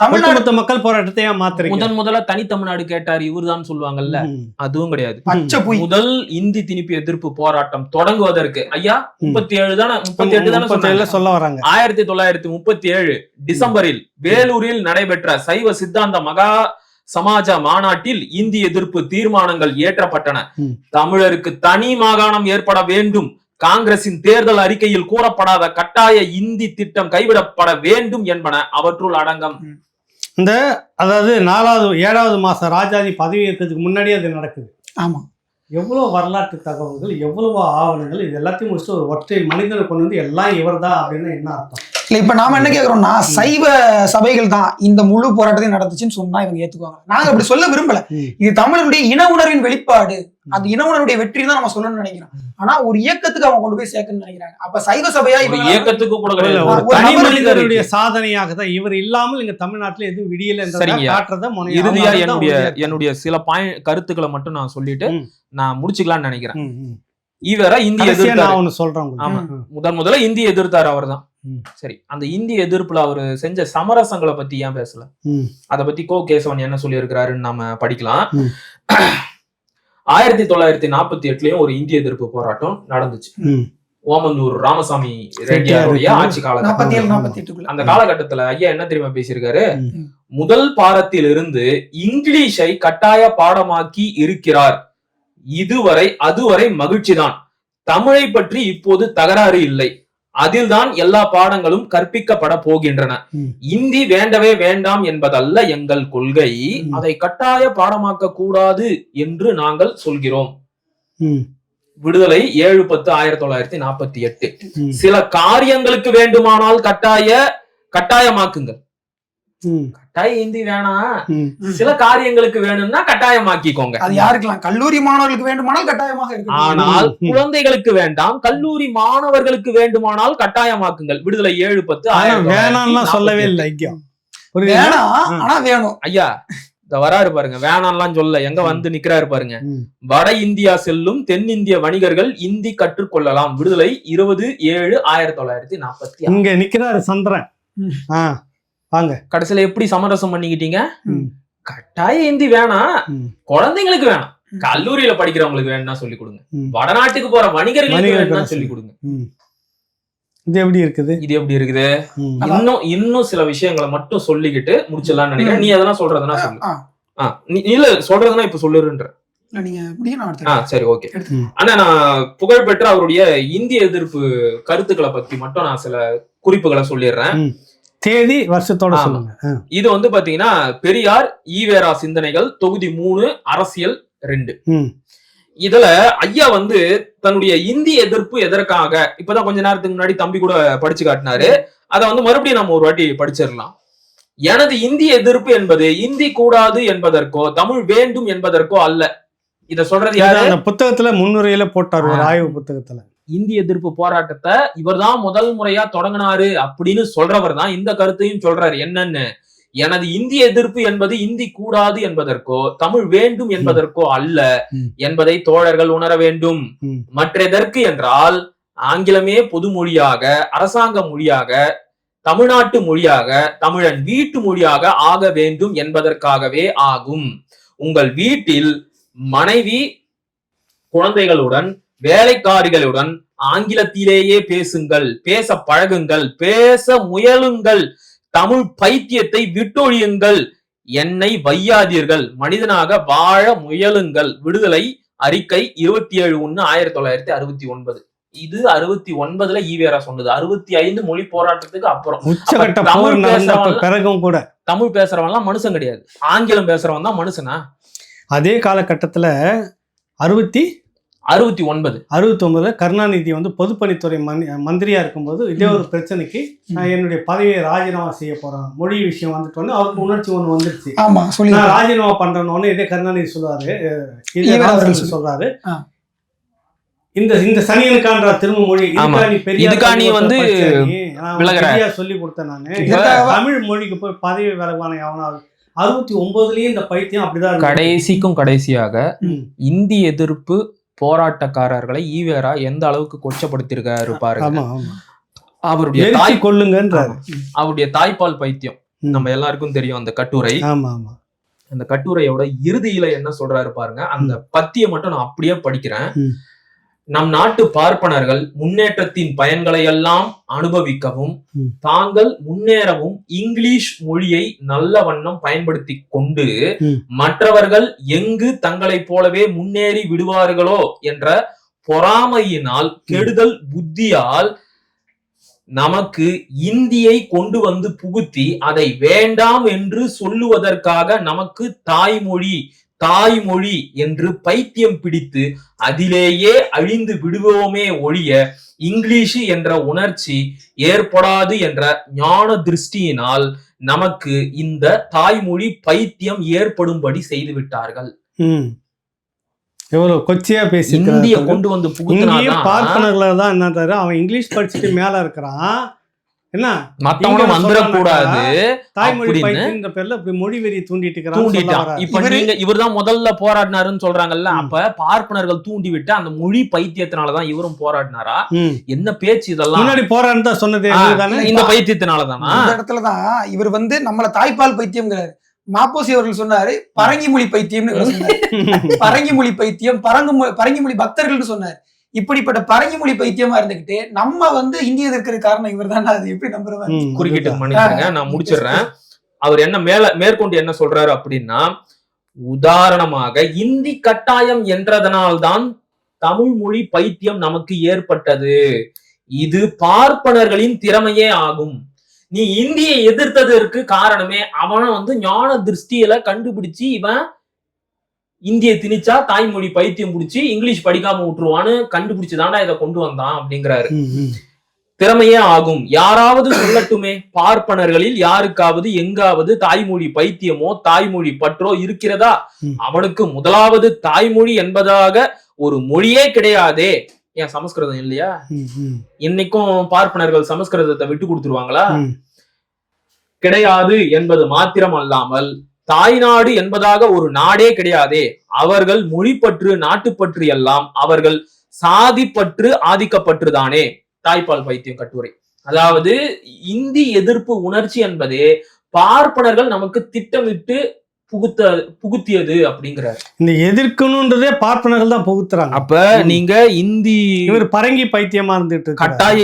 தமிழ்நாடு மக்கள் போராட்டத்தை மாத்திர முதல்ல தனி தமிழ்நாடு கேட்டார் இவர்தான் சொல்லுவாங்கல்ல, அதுவும் கிடையாது. முதல் இந்தி திணிப்பு எதிர்ப்பு போராட்டம் தொடங்குவதற்கு ஐயா 37 தானே 38 தானே சொல்ல வராங்க. 1937 டிசம்பரில் வேலூரில் நடைபெற்ற சைவ சித்தாந்த மகா சமாஜ மாநாட்டில் இந்திய எதிர்ப்பு தீர்மானங்கள் இயற்றப்பட்டன. தமிழருக்கு தனி மாகாணம் ஏற்பட வேண்டும், காங்கிரசின் தேர்தல் அறிக்கையில் கூறப்படாத கட்டாய இந்தி திட்டம் கைவிடப்பட வேண்டும் என்பன அவற்றுள் அடங்கம். அதாவது 7வது மாசம் ராஜாஜி பதவி ஏற்றதுக்கு முன்னாடியே அது நடக்குது. ஆமா. எவ்வளவு வரலாற்று தகவல்கள், எவ்வளவு ஆவணங்கள், இது எல்லாத்தையும் முடிச்சுட்டு ஒரு ஒற்றை மனிதனை கொண்டு வந்து எல்லாம் இவர் தான் அப்படின்னு என்ன அர்த்தம்? இல்ல இப்ப நாம என்ன கேக்குறோம்னா, சைவ சபைகள் தான் இந்த முழு போராட்டத்தையும் நடந்துச்சுன்னு சொன்னா இவங்க ஏத்துக்குவாங்க. நாங்க அப்படி சொல்ல விரும்பல. இது தமிழனுடைய இன உணர்வின் வெளிப்பாடு, அது இன உணர்வுடைய வெற்றி தான் நம்ம சொல்லணும்னு நினைக்கிறோம். ஆனா ஒரு இயக்கத்துக்கு அவங்க கொண்டு போய் சேர்க்கணும்னு நினைக்கிறாங்க. அப்ப சைவ சபையா இயக்கத்துக்கு கூட மனிதனுடைய சாதனையாக தான் இவர் இல்லாமல் இங்க தமிழ்நாட்டுல எதுவும் விடியல காட்டுறத. இறுதியா என்னுடைய சில கருத்துக்களை மட்டும் நான் சொல்லிட்டு நான் முடிச்சுக்கலாம்னு நினைக்கிறேன். இவரை இந்திய முதல்ல இந்திய எதிர்த்தாரு அவர் தான். சரி, அந்த இந்திய எதிர்ப்புல அவரு செஞ்ச சமரசங்களை பத்தி ஏன் பேசல? அத பத்தி கோ கேசவன் என்ன சொல்லி இருக்கிறாருன்னு நாம படிக்கலாம். 1948லயும் ஒரு இந்திய எதிர்ப்பு போராட்டம் நடந்துச்சு. ஓமந்தூர் ராமசாமி ரெட்டியாருடைய ஆட்சி காலகட்டம். அந்த காலகட்டத்துல ஐயா என்ன தெரியுமா பேசியிருக்காரு? முதல் பாடத்தில் இருந்து இங்கிலீஷை கட்டாய பாடமாக்கி இருக்கிறார். அதுவரை மகிழ்ச்சிதான். தமிழை பற்றி இப்போது தகராறு இல்லை. அதில்தான் எல்லா பாடங்களும் கற்பிக்கப்பட போகின்றன. இந்தி வேண்டவே வேண்டாம் என்பதல்ல எங்கள் கொள்கை. அதை கட்டாய பாடமாக்க கூடாது என்று நாங்கள் சொல்கிறோம். விடுதலை 7/10/1948. சில காரியங்களுக்கு வேண்டுமானால் கட்டாயமாக்குங்கள். கட்டாய இந்தி வேணாம், சில காரியங்களுக்கு வேணும்னா கட்டாயமாக்கிக்கோங்க. அது யாருக்கலாம்? கல்லூரி மாணவர்களுக்கு வேண்டுமானால் கட்டாயமாக இருக்கு. ஆனால் குழந்தைகளுக்கு வேண்டாம், கல்லூரி மாணவர்களுக்கு வேண்டுமானால் கட்டாயமாக்குங்கள். விடுதலை 7/10. வேணாம்லாம் சொல்லவே இல்லை. ஆனா வேணும் ஐயா, இந்த வராரு பாருங்க, வேணாம்லாம் சொல்ல எங்க வந்து நிக்கிறாரு பாருங்க. வட இந்தியா செல்லும் தென்னிந்திய வணிகர்கள் இந்தி கற்றுக்கொள்ளலாம். விடுதலை 20/7/1940. இங்க நிக்கிறாரு சந்திரன். கடைசியில எப்படி சமரசம் பண்ணிக்கிட்டீங்க? கட்டாய இந்தி வேணாம், குழந்தைங்களுக்கு வேணாம், கல்லூரியில படிக்கிறவங்களுக்கு வேணும்னா சொல்லி கொடுங்க, வடநாட்டுக்கு போற வணிகர்களுக்கு வேணும்னா சொல்லி கொடுங்க. இது எப்படி இருக்குது? இன்னும் சில விஷயங்களை மட்டும் சொல்லிக்கிட்டு முடிச்சிடலாம்னு நினைக்கிறேன். நீ அதெல்லாம் சொல்றதுன்னா சொல்லு. இல்ல சொல்றதுன்னா இப்ப சொல்லுன்ற. சரி, ஓகே. ஆனா நான் புகழ்பெற்ற அவருடைய இந்திய எதிர்ப்பு கருத்துக்களை பத்தி மட்டும் நான் சில குறிப்புகளை சொல்லிடுறேன். தேதி வருஷத்தோட சொல்லுங்க. இது வந்து பாத்தீங்கன்னா பெரியார் ஈவேரா சிந்தனைகள் தொகுதி 3 அரசியல் 2. இதுல ஐயா வந்து தன்னுடைய இந்திய எதிர்ப்பு எதற்காக, இப்பதான் கொஞ்ச நேரத்துக்கு முன்னாடி தம்பி கூட படிச்சு காட்டினாரு. அதை வந்து மறுபடியும் நம்ம ஒரு வாட்டி படிச்சிடலாம். எனது இந்திய எதிர்ப்பு என்பது இந்தி கூடாது என்பதற்கோ தமிழ் வேண்டும் என்பதற்கோ அல்ல. இத சொல்றது யாரு? அந்த புத்தகத்துல முன்னுரையில போட்டார், ஒரு ஆய்வு புத்தகத்துல. இந்திய எதிர்ப்பு போராட்டத்தை இவர்தான் முதல் முறையா தொடங்கினாரு அப்படின்னு சொல்றவர் தான் இந்த கருத்தையும் சொல்றாரு. என்னன்னு, எனது இந்திய எதிர்ப்பு என்பது இந்தி கூடாது என்பதற்கோ தமிழ் வேண்டும் என்பதற்கோ அல்ல என்பதை தோழர்கள் உணர வேண்டும். மற்றெதற்கு என்றால் ஆங்கிலமே பொது மொழியாக, அரசாங்க மொழியாக, தமிழ்நாட்டு மொழியாக, தமிழன் வீட்டு மொழியாக ஆக வேண்டும் என்பதற்காகவே ஆகும். உங்கள் வீட்டில் மனைவி குழந்தைகளுடன் வேலைக்காரிகளுடன் ஆங்கிலத்திலேயே பேசுங்கள், பேச பழகுங்கள், பேச முயலுங்கள், தமிழ் பைத்தியத்தை விட்டொழியுங்கள், என்னை வையாதீர்கள், மனிதனாக வாழ முயலுங்கள். விடுதலை அறிக்கை 27/1/1969. இது 69ல ஈவேரா சொன்னது. 65 மொழி போராட்டத்துக்கு அப்புறம். தமிழ் பேசுறவன் மனுஷன் கிடையாது, ஆங்கிலம் பேசுறவன் தான் மனுஷனா? அதே காலகட்டத்துல 69 கருணாநிதி வந்து பொதுப்பணித்துறை மந்திரியா இருக்கும்போது இதே ஒரு பிரச்சனைக்கு நான் என்னுடைய பதவியை ராஜினாமா செய்ய போறேன், மொழி விஷயம் வந்துட்டு அவருக்கு உணர்ச்சி ஒண்ணு வந்துருச்சு. நான் ராஜினாமா பண்றேன்னு இதே கருணாநிதி சொல்றாரு. இந்த சனியனுக்கான்ற திரும்ப மொழி சொல்லி கொடுத்தேன் நானு. தமிழ் மொழிக்கு போய் பதவி விலகுவான எவனாவது 69லயும் இந்த பைத்தியம் அப்படிதான். கடைசியாக இந்தி எதிர்ப்பு போராட்டக்காரர்களை ஈவேரா எந்த அளவுக்கு கொச்சப்படுத்திருக்காரு பாருங்க. அவருடைய தாய் கொள்ளுங்கன்றாரு. அவருடைய தாய்ப்பால் பைத்தியம் நம்ம எல்லாருக்கும் தெரியும் அந்த கட்டுரை. அந்த கட்டுரையோட இறுதியில என்ன சொல்றாரு பாருங்க. அந்த பத்தியை மட்டும் நான் அப்படியே படிக்கிறேன். நம் நாட்டு பார்ப்பனர்கள் முன்னேற்றத்தின் பயன்களை எல்லாம் அனுபவிக்கவும் தாங்கள் முன்னேறவும் இங்கிலீஷ் மொழியை நல்ல வண்ணம் பயன்படுத்தி கொண்டு மற்றவர்கள் எங்கு தங்களைப் போலவே முன்னேறி விடுவார்களோ என்ற பொறாமையினால் கெடுதல் புத்தியால் நமக்கு இந்தியை கொண்டு வந்து புகுத்தி அதை வேண்டாம் என்று சொல்லுவதற்காக நமக்கு தாய்மொழி என்று பைத்தியம் பிடித்து அதிலேயே அழிந்து விடுவோமே ஒழிய இங்கிலீஷ் என்ற உணர்ச்சி ஏற்படாது என்ற ஞான திருஷ்டியினால் நமக்கு இந்த தாய்மொழி பைத்தியம் ஏற்படும்படி செய்து விட்டார்கள். எவ்வளவு கொச்சையா பேசி இந்திய கொண்டு வந்து புகுத்தினாங்க. பார்ப்பனர்கள தான் என்ன, அவன் இங்கிலீஷ் படிச்சுட்டு மேல இருக்கிறான், என்ன மத்தவனும் வந்துடக்கூடாது தாய்மொழி பைத்தியம்ன்ற பேர்ல மொழி வெறி தூண்டிட்டான். இப்ப நீங்க இவர்தான் முதல்ல போராடினாருன்னு சொல்றாங்கல்ல, அப்ப பார்ப்பனர்கள் தூண்டி விட்டு அந்த மொழி பைத்தியத்தினாலதான் இவரும் போராடினாரா? என்ன பேச்சு இதெல்லாம்? முன்னாடி போராடினா சொன்னது இந்த பைத்தியத்தினாலதானா? இந்த இடத்துலதான் இவர் வந்து நம்மள தாய்ப்பால் பைத்தியம்ங்கிறாரு. மாப்போசி அவர்கள் சொன்னாரு பரங்கி மொழி பைத்தியம்னு சொன்னாரு. பரங்கி மொழி பைத்தியம், பரங்கி மொழி பக்தர்கள் சொன்னார். இப்படிப்பட்ட பரங்கி மொழி பைத்தியமா இருந்துகிட்டு நம்ம வந்து இந்திய இருக்கிற காரணம் இவர் தான். அது எப்படி நம்புறேன்? குறுக்கிட்டு மன்னிச்சுங்க, நான் முடிச்சிடுறேன். அவர் என்ன மேற்கொண்டு என்ன சொல்றாரு அப்படின்னா, உதாரணமாக இந்தி கட்டாயம் என்றதனால்தான் தமிழ் மொழி பைத்தியம் நமக்கு ஏற்பட்டது. இது பார்ப்பனர்களின் திறமையே ஆகும். நீ இந்தியை எதிர்த்ததற்கு காரணமே அவன ஞான திருஷ்டியில கண்டுபிடிச்சு இவன் இந்திய திணிச்சா தாய்மொழி பைத்தியம் பிடிச்சி இங்கிலீஷ் படிக்காம விட்டுருவான்னு கண்டுபிடிச்சுதான்டா இதை கொண்டு வந்தான் அப்படிங்கிறாரு. திறமையே ஆகும். யாராவது சொல்லட்டுமே, பார்ப்பனர்களில் யாருக்காவது எங்காவது தாய்மொழி பைத்தியமோ தாய்மொழி பற்றோ இருக்கிறதா? அவனுக்கு முதலாவது தாய்மொழி என்பதாக ஒரு மொழியே கிடையாதே. ஏன் சமஸ்கிருதம் இல்லையா? இன்னைக்கும் பார்ப்பனர்கள் சமஸ்கிருதத்தை விட்டு கொடுத்துருவாங்களா? கிடையாது என்பது மாத்திரம் அல்லாமல் தாய்நாடு என்பதாக ஒரு நாடே கிடையாதே. அவர்கள் மொழிப்பற்று நாட்டுப்பற்று எல்லாம் அவர்கள் சாதிப்பற்று ஆதிக்கப்பற்றுதானே. தாய்ப்பால் பைத்தியம் கட்டுரை. அதாவது இந்தி எதிர்ப்பு உணர்ச்சி என்பதே பார்ப்பனர்கள் நமக்கு திட்டமிட்டு புகுத்தியது அப்படிங்கிறார். இந்த எதிர்க்கணும்ன்றதே பார்ப்பனர்கள் தான் புகுத்துறாங்க. அப்ப நீங்க இந்தி இவர் பரங்கி பைத்தியமா இருந்துட்டு கட்டாய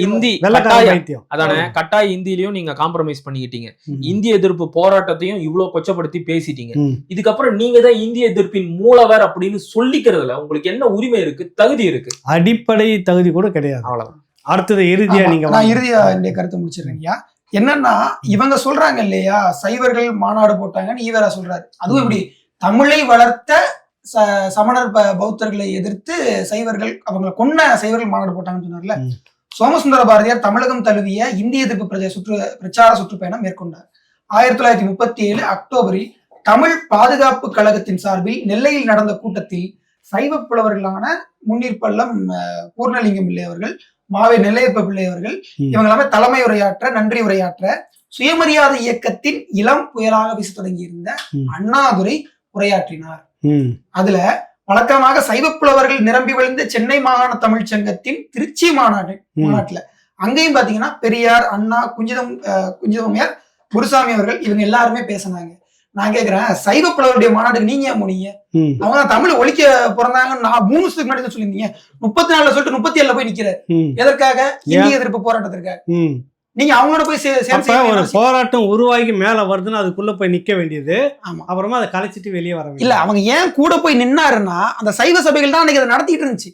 இந்தி பைத்தியம் அதானே, கட்டாய இந்தியிலயும் நீங்க காம்ப்ரமைஸ் பண்ணிக்கிட்டீங்க. இந்திய எதிர்ப்பு போராட்டத்தையும் இவ்வளவு கொச்சப்படுத்தி பேசிட்டீங்க. இதுக்கப்புறம் நீங்க தான் இந்திய எதிர்ப்பின் மூலவர் அப்படின்னு சொல்லிக்கிறதுல உங்களுக்கு என்ன உரிமை இருக்கு, தகுதி இருக்கு? அடிப்படை தகுதி கூட கிடையாது. அவ்வளவுதான். அடுத்தது இறுதியா நான் இறுதியா இந்த கருத்தை முடிச்சிருக்கேன். என்னன்னா இவங்க சொல்றாங்க இல்லையா, சைவர்கள் மாநாடு போட்டாங்கன்னு ஈவரா சொல்றாரு. அதுவும் இப்படி தமிழை வளர்த்த சமணர் பௌத்தர்களை எதிர்த்து சைவர்கள் அவங்க கொன்ன சைவர்கள் மாநாடு போட்டாங்கன்னு சொன்னார்ல. சோமசுந்தர பாரதியார் தமிழகம் தழுவிய இந்திய எதிர்ப்பு பிரச்சார சுற்றுப்பயணம் மேற்கொண்டார். 1937 அக்டோபரில் தமிழ் பாதுகாப்பு கழகத்தின் சார்பில் நெல்லையில் நடந்த கூட்டத்தில் சைவ புலவர்களான முன்னீர்பள்ளம் பூர்ணலிங்கம் பிள்ளை அவர்கள், மாவை நெல்லையப்ப பிள்ளை அவர்கள் இவங்க எல்லாமே தலைமை உரையாற்ற, நன்றி உரையாற்ற, சுயமரியாதை இயக்கத்தின் இளம் புயலாக வீச தொடங்கி இருந்த அண்ணாதுரை உரையாற்றினார். அதுல வழக்கமாக சைவ புலவர்கள் நிரம்பி வழிந்த சென்னை மாகாண தமிழ்ச்சங்கத்தின் திருச்சி மாநாட்டுல அங்கேயும் பாத்தீங்கன்னா பெரியார், அண்ணா, குஞ்சிதமையார், குருசாமி அவர்கள் இவங்க எல்லாருமே பேசினாங்க. நான் கேக்குறேன், சைவ புலவருடைய மாநாடுக்கு நீங்க ஏன் போனீங்க? அவங்க தமிழ் ஒழிக்க பிறந்தாங்கன்னு நான் 3 வருஷத்துக்கு முன்னாடி தான் சொல்லியிருந்தீங்க. 34 சொல்லிட்டு 37 போய் நிக்கிறாரு. எதற்காக? இந்திய எதிர்ப்பு போராட்டத்திற்காக. நீங்க அவங்களோட போய் ஒரு போராட்டம் உருவாகி மேல வருதுன்னு அதுக்குள்ள போய் நிக்க வேண்டியது. அப்புறமா அதை கலைச்சிட்டு வெளியே வர இல்ல. அவங்க ஏன் கூட போய் நின்னாருன்னா அந்த சைவ சபைகள் தான் அன்னைக்கு அதை நடத்திட்டு இருந்துச்சு.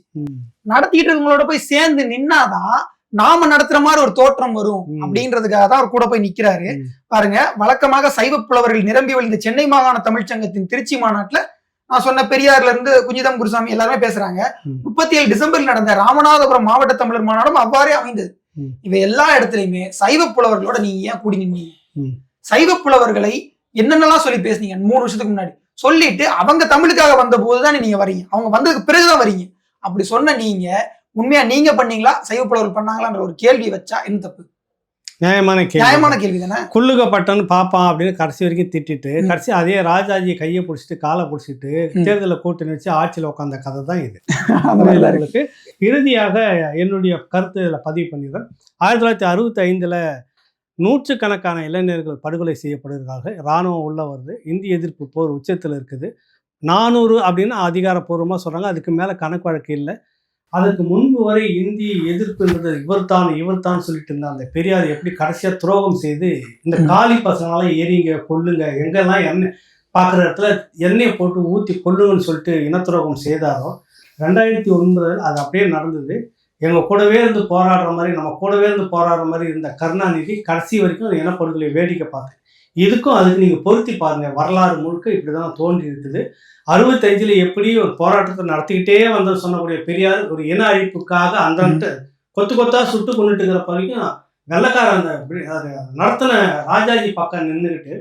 நடத்திட்டு இருக்கவங்களோட போய் சேர்ந்து நின்னாதான் நாம நடத்துற மாதிரி ஒரு தோற்றம் வரும் அப்படின்றதுக்காக தான் அவர் கூட போய் நிக்கிறாரு. பாருங்க, வழக்கமாக சைவ புலவர்கள் நிரம்பி வழிந்த சென்னை மாகாண தமிழ்ச்சங்கத்தின் திருச்சி மாநாட்டுல நான் சொன்ன பெரியார்ல இருந்து குஞ்சிதம் குருசாமி எல்லாருமே பேசுறாங்க. 37 டிசம்பரில் நடந்த ராமநாதபுரம் மாவட்ட தமிழர் மாநாடும் அவ்வாறே அமைந்தது. இவ எல்லா இடத்துலயுமே சைவ புலவர்களோட நீங்க ஏன் கூடி நின்னீங்க? சைவ புலவர்களை என்னென்னலாம் சொல்லி பேசுனீங்க 3 வருஷத்துக்கு முன்னாடி சொல்லிட்டு அவங்க தமிழுக்காக வந்த போதுதான் நீங்க வரீங்க, அவங்க வந்ததுக்கு பிறகுதான் வரீங்க. அப்படி சொன்ன நீங்க உண்மையா நீங்க பண்ணீங்களா, சைவ புலவர்கள் பண்ணாங்களான்ற ஒரு கேள்வி வச்சா என்ன தப்பு? நியாயமான கேள்வி தானே. குள்ளுகப்பட்டன்னு பாப்பான் அப்படின்னு கடைசி வரைக்கும் திட்டிட்டு கடைசி அதே ராஜாஜி கையை பிடிச்சிட்டு காலை பிடிச்சிட்டு தேர்தலில் கூட்டணி வச்சு ஆட்சியில் உட்காந்த கதை தான் இது. அவர்களுக்கு இறுதியாக என்னுடைய கருத்து இதில் பதிவு பண்ணிடுறேன். 1965 நூற்றுக்கணக்கான இளைஞர்கள் படுகொலை செய்யப்படுவதற்காக இராணுவம் உள்ள வருது. இந்திய எதிர்ப்பு போர் உச்சத்தில் இருக்குது. 400 அப்படின்னு அதிகாரப்பூர்வமாக சொல்கிறாங்க. அதுக்கு மேலே கணக்கு வழக்கு இல்லை. அதுக்கு முன்பு வரை இந்தி எதிர்ப்புன்றது இவர்தான் சொல்லிட்டு இருந்தா அந்த பெரியார் எப்படி கடைசியாக துரோகம் செய்து இந்த காலி பசங்களாம் எரிங்க கொல்லுங்க எங்கெல்லாம் எண்ணெய் பார்க்குற இடத்துல எண்ணெயை போட்டு ஊற்றி கொல்லுங்கன்னு சொல்லிட்டு இனத்துரோகம் செய்தாரோ 2009 அது அப்படியே நடந்தது. எங்கள் கூடவே இருந்து போராடுற மாதிரி நம்ம கூடவே இருந்து போராடுற மாதிரி இருந்த கருணாநிதி கடைசி வரைக்கும் இனப்படுகொலை வேடிக்கை பார்த்தேன். இதுக்கும் அதுக்கு நீங்கள் பொருத்தி பாருங்கள். வரலாறு முழுக்க இப்படி தான் தோன்றி இருக்குது. 65 எப்படி ஒரு போராட்டத்தை நடத்திக்கிட்டே வந்தது சொன்னக்கூடிய பெரியார் ஒரு இன அழிப்புக்காக அந்த கொத்து கொத்தா சுட்டு கொண்டுட்டு இருக்கிற வரைக்கும் வெள்ளக்கார அந்த நடத்தின ராஜாஜி பக்கம் நின்றுக்கிட்டு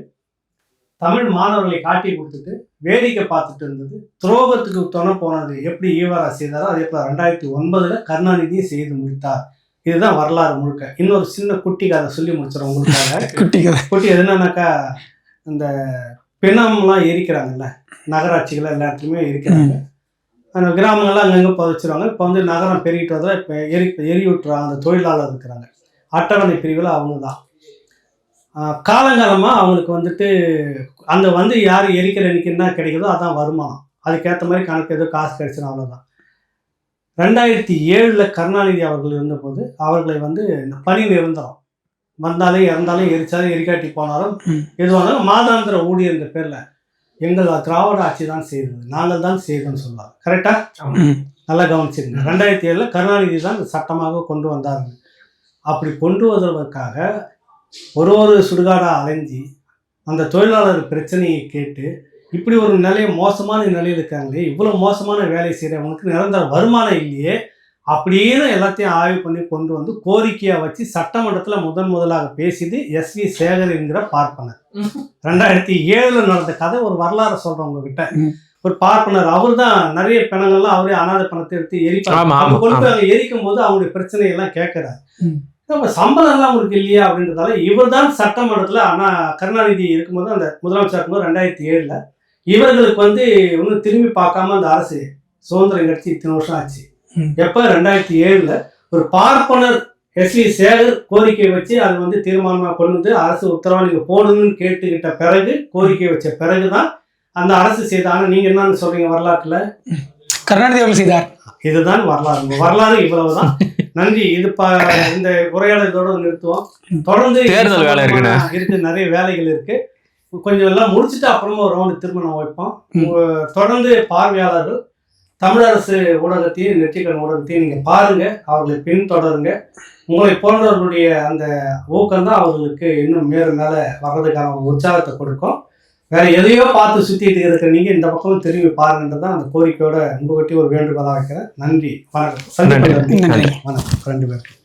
தமிழ் மாணவர்களை காட்டி கொடுத்துட்டு வேடிக்கை பார்த்துட்டு இருந்தது. துரோகத்துக்கு துணை போனது எப்படி ஈவரா செய்தாரோ அதே போல் 2009 கருணாநிதியும் செய்து முடித்தார். இதுதான் வரலாறு முழுக்க. இன்னொரு சின்ன குட்டி கதை சொல்லி முடிச்சிடும் உங்களுக்காக. குட்டி என்னன்னாக்கா, இந்த பிணம்லாம் எரிக்கிறாங்கல்ல, நகராட்சிகள் எல்லா இடத்துலையுமே எரிக்கிறாங்க. அந்த கிராமங்கள்லாம் அங்கங்கே புதைச்சிருவாங்க. இப்போ நகரம் பெருகிட்டு வந்தால் இப்போ எரி விட்டுறாங்க. அந்த தொழிலாளர் இருக்கிறாங்க, அட்டவணை பிரிவில் அவங்க தான். காலங்காலமாக அவங்களுக்கு அந்த யார் எரிக்கிற அன்னைக்கு என்ன கிடைக்குதோ அதான் வருமானம். அதுக்கேற்ற மாதிரி கணக்கு ஏதோ காசு கிடைச்சிடும், அவ்வளோதான். 2007 கருணாநிதி அவர்கள் இருந்தபோது அவர்களை இந்த பணி நிரந்தரம் வந்தாலே இறந்தாலும் எரிச்சாலும் எரிக்காட்டி போனாலும் எதுவானாலும் மாதாந்திர ஊழியர் என்ற பேரில் எங்கள் திராவிட ஆட்சி தான் செய்தது, நாங்கள் தான் செய்தோம்னு சொல்லலாம். கரெக்டா? நல்லா கவனிச்சிருங்க. 2007 கருணாநிதி தான் சட்டமாக கொண்டு வந்தார்கள். அப்படி கொண்டு வருவதற்காக ஒரு சுடுகாடாக அலைஞ்சி அந்த தொழிலாளர் பிரச்சனையை கேட்டு இப்படி ஒரு மோசமான நிலையில் இருக்காங்களே, இவ்வளோ மோசமான வேலை செய்கிறவங்களுக்கு நிரந்தர வருமானம் இல்லையே அப்படின்னு எல்லாத்தையும் ஆய்வு பண்ணி கொண்டு வந்து கோரிக்கையாக வச்சு சட்டமன்றத்தில் முதலாக பேசியது SV சேகர் என்கிற பார்ப்பனர். 2007 நடந்த கதை ஒரு வரலாறு சொல்கிறேன் உங்ககிட்ட. ஒரு பார்ப்பனர், அவர் தான் நிறைய பணங்கள்லாம் அவரே அனாதை பணத்தை எடுத்து எரிப்பாங்க. கொண்டு போய் அங்கே எரிக்கும் போது அவங்களுடைய பிரச்சனையெல்லாம் கேட்கிறாரு. சம்பளம் எல்லாம் அவங்களுக்கு இல்லையா அப்படின்றதால இவர் தான் சட்டமன்றத்தில் கருணாநிதி இருக்கும்போது, அந்த முதலமைச்சர் இருக்கும்போது 2007 இவர்களுக்கு வந்து ஒன்றும் திரும்பி பார்க்காம அந்த அரசு சுதந்திரம் கிடைச்சி இத்தனை வருஷம் ஆச்சு. எப்போ 2007 ஒரு பார்ப்பனர் SV சேகர் கோரிக்கை வச்சு அது வந்து தீர்மானமாக கொண்டு வந்து அரசு உத்தரவாக நீங்கள் போடணும்னு கேட்டுக்கிட்ட பிறகு, கோரிக்கை வச்ச பிறகுதான் அந்த அரசு செய்தாங்க. நீங்க என்னன்னு சொல்றீங்க வரலாற்றுல? கருணாநிதி அவர்கள் செய்தார். இதுதான் வரலாறு. வரலாறு இவ்வளவுதான். நன்றி. இந்த உரையாடல் இதோட நிறுத்துவோம். தொடர்ந்து தேர்தல் வேலை இருக்கு, நிறைய வேலைகள் இருக்கு. கொஞ்சம் எல்லாம் முடிச்சுட்டு அப்புறமா ஒரு ரவுண்டு திருமணம் வைப்போம். தொடர்ந்து பார்வையாளர்கள் தமிழரசு ஊடகத்தையும் நெற்றிக்கண் ஊடகத்தையும் நீங்க பாருங்க, அவர்களை பின்தொடருங்க. உங்களை போன்றவர்களுடைய அந்த ஊக்கம் தான் அவர்களுக்கு இன்னும் மேலும் மேல வர்றதுக்கான ஒரு உற்சாகத்தை கொடுக்கும். வேற எதையோ பார்த்து சுத்திட்டு இருக்கிற நீங்க இந்த பக்கம் திரும்பி பாருங்கன்றதான் அந்த கோரிக்கையோட உங்ககிட்ட ஒரு வேண்டுகோளா வைக்கிறேன். நன்றி, வணக்கம். வணக்கம் 2 பேருக்கு.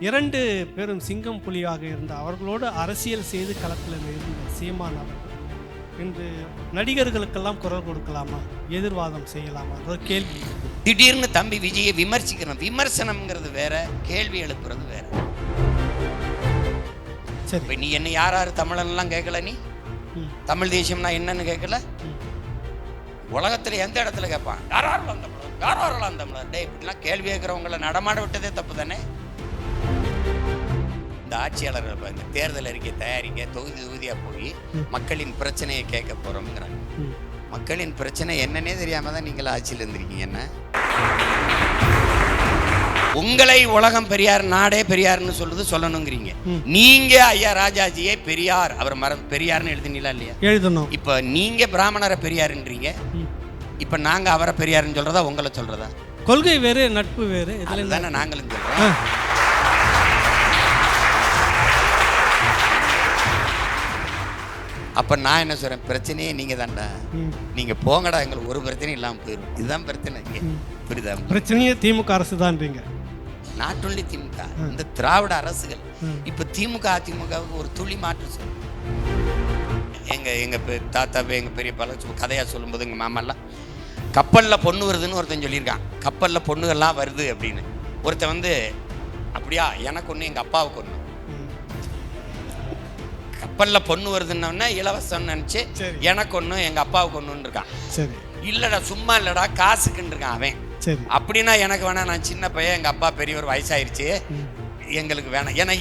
இரண்டு பேரும் சிங்கம் புலியாக இருந்த அவர்களோடு அரசியல் செய்து களத்தில் இருந்த சீமான் அவர்கள் இன்று நடிகர்களுக்கெல்லாம் குரல் கொடுக்கலாமா, எதிர்வாதம் செய்யலாமா ஒரு கேள்வி. திடீர்னு தம்பி விஜயை விமர்சிக்கணும். விமர்சனம்ங்கிறது வேற, கேள்வி எழுப்புறது வேற. சரி, நீ என்ன யார் தமிழன்லாம் கேட்கல, நீ தமிழ் தேசியம்னா என்னன்னு கேட்கல. உலகத்துல எந்த இடத்துல கேட்பான் யாரெல்லாம் தமிழர் டே இப்படிலாம் கேள்வி கேட்கிறவங்களை நடமாட விட்டதே தப்பு தானே. இந்த ஆட்சியாளர்கள் இந்த தேர்தல் அறிக்கை தயாரிக்க தொகுதியா போய் மக்களின் பிரச்சனையை கேட்க போறோம்ங்கிறாங்க. மக்களின் பிரச்சனை என்னன்னே தெரியாம தான் நீங்கள ஆட்சியில் இருந்திருக்கீங்க. என்ன உங்களை உலகம் பெரியார், நாடே பெரியார்னு சொல்லணுங்கிறீங்க. நீங்க ஐயா ராஜாஜியே பெரியார், அவர் பெரியார்னு எழுதினீங்களா இல்லையா? எழுதணும். இப்ப நீங்க பிராமணரை பெரியாருன்றீங்க, இப்ப நாங்க அவரை பெரியாருன்னு சொல்றதா உங்களை சொல்றதா? கொள்கை வேறு, நட்பு வேறு, இதுதானே நாங்களும் சொல்றோம். அப்ப நான் என்ன சொல்றேன், பிரச்சனையே நீங்க தான்டா, நீங்க போங்கடா, எங்களுக்கு ஒரு பிரச்சனை இல்லாம போயிடும். இதுதான் பிரச்சனை. புரியுதா? பிரச்சனையே திமுக அரசு தான். நாட் ஒன்லி திமுக, இந்த திராவிட அரசுகள். இப்ப திமுக அதிமுகவுக்கு ஒரு துளி மாற்று சொல்லு. எங்க தாத்தா எங்க பெரிய பல கதையா சொல்லும்போது எங்க மாமெல்லாம் கப்பல்ல பொண்ணு வருதுன்னு ஒருத்தன் சொல்லியிருக்கான். கப்பல்ல பொண்ணுகள்லாம் வருது அப்படின்னு. ஒருத்தன் வந்து அப்படியா, எனக்கு ஒண்ணு எங்க அப்பாவுக்கு ஒண்ணு. கப்பல்ல பொண்ணு வருதுன்னா இலவசம் நினைச்சு எனக்கு ஒண்ணு எங்க அப்பாவுக்கு ஒண்ணுன்னு இருக்கான். இல்லடா சும்மா இல்லடா காசுக்குன்னு இருக்கான் அவன். அப்படின்னா எனக்கு வேணா, நான் சின்ன பையன், எங்க அப்பா பெரியவர் வயசாயிருச்சு, எங்களுக்கு வேணாம். ஏன்னா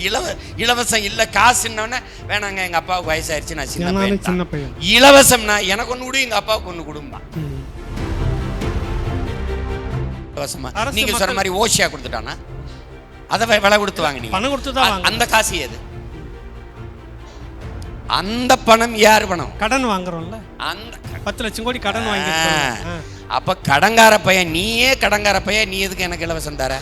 இலவசம் இல்ல, காசுன்னொன்னே வேணாங்க, எங்க அப்பாவுக்கு வயசாயிருச்சு, நான் சின்ன பையன். இலவசம்னா எனக்கு ஒண்ணு கொடு, எங்க அப்பாவுக்கு ஒண்ணு கொடுமா. இலவசமா நீங்க சொல்ற மாதிரி ஓசியா கொடுத்துட்டானா அதை விலை கொடுத்து வாங்கினீங்க. அந்த காசு ஏது? அந்த பணம் யார் பணம்? கடன் வாங்குறோம்ல, அந்த 10 லட்சம் கோடி கடன் வாங்கி. அப்ப கடங்கார பையன், நீயே கடங்கார பையன், நீ எதுக்கு எனக்கு இலவசம் தர?